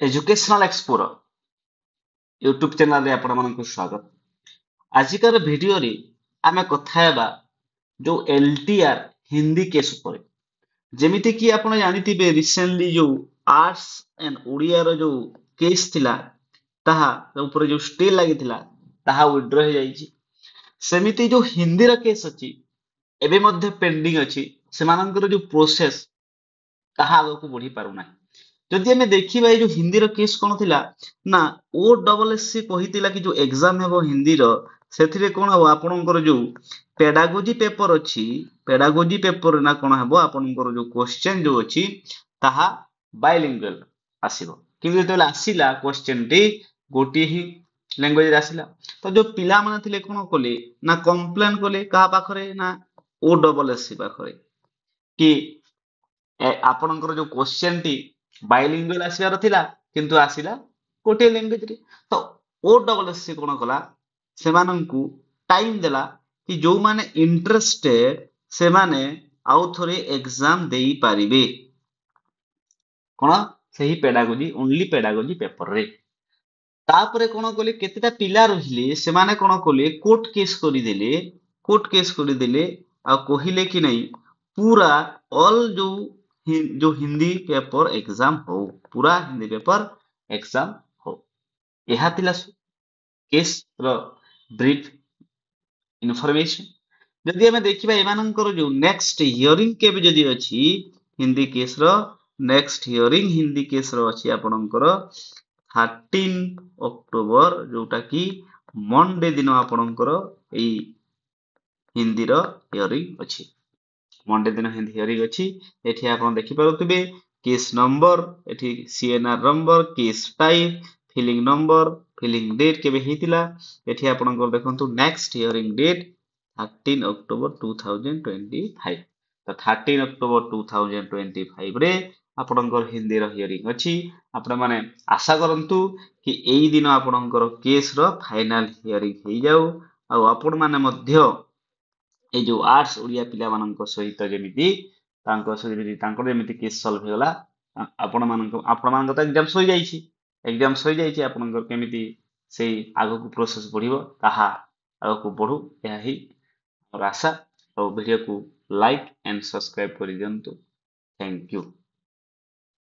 Educational एक्सपोर YouTube channel रे आपण मानक स्वागत। आजिकार वीडियो रे आमे कथा हेबा जो एलटीआर हिंदी केस ऊपर। जेमिति कि आपण जानिथिबे रिसेंटली जो आर्ट्स एंड ओडिया रो जो केस थिला ताहा ऊपर जो स्टे लागिथिला ताहा विड्रॉ हे जाईची। सेमिति जो हिंदी रो केस अछि एबे मध्ये पेंडिंग अछि। सेमानकर जो प्रोसेस ताहा आगो को बढ़ी पारु नाही। जदि आमे देखिबा ए जो हिंदी रो केस कोन थिला ना ओ डबल एस सी कहितिला कि जो एग्जाम हेबो हिंदी रो सेथिरे कोन हबो आपणकर जो पेडागोजी पेपर अछि पेडागोजी पेपर ना कोन हबो आपणकर जो क्वेश्चन जो अछि ताहा बायलिंगुअल आसीबो। किंतु जेतेला आसीला क्वेश्चन टी गोटी ही लैंग्वेज रे आसीला। तो जो पिला माने थिले कोन कोले ना कंप्लेन कोले का पाखरे ना ओ डबल एस सी पाखरे कि आपणकर जो क्वेश्चन टी बायलिंगुअल आसीबार थिला किंतु आसीला गोटे लैंग्वेज रे। तो ओ डबल एस सी कोन कला सेमानंकु टाइम देला कि जो माने इंटरेस्टेड से माने आउ थोरे एग्जाम देई पारिबे कोन सही पेडागोजी ओनली पेडागोजी पेपर रे। तापरे कोन कोले केतेटा पिला रहिले से माने कोन कोले कोर्ट केस करि देले आ कहिले कि नहीं पूरा ऑल जो हिंदी पेपर एग्जाम हो पूरा हिंदी पेपर एग्जाम हो। यह थिला केस रो ब्रीफ इनफॉरमेशन। जदि हमें देखिबा एमानंकर जो नेक्स्ट हियरिंग केबे जदि अछि हिंदी केस रो नेक्स्ट हियरिंग हिंदी केस रो अछि आपणकर 13 अक्टोबर जोटा कि मंडे दिन आपणकर एई हिंदी रो हियरिंग अछि। मंडे दिन हिंदी हियरिंग अछि। एठी आपण देखि पारुथिबे केस नंबर एठी CNR number case type filing number filing date केबे हेतिला एठी आपणकर देखंतु नेक्स्ट हियरिंग डेट 13 अक्टोबर 2025। तो 13 अक्टोबर 2025 रे आपणकर हिंदी रो हियरिंग अछि। आपण माने आशा करंतु कि एई दिन आपणकर केस रो फाइनल हियरिंग हेई जाऊ आ आपण माने मध्य ए जो आर्ट्स ओडिया पिला मानक सहित जेमिति तांकर जेमिति केस सॉल्व हेगला आपण मानक तो एग्जाम सई जाईची आपणकर केमिति सेई आगो को प्रोसेस बढ़िबो ताहा आगो को बढ़ू यह ही और आशा और वीडियो को लाइक एंड सब्सक्राइब कर दियंतु। Thank you.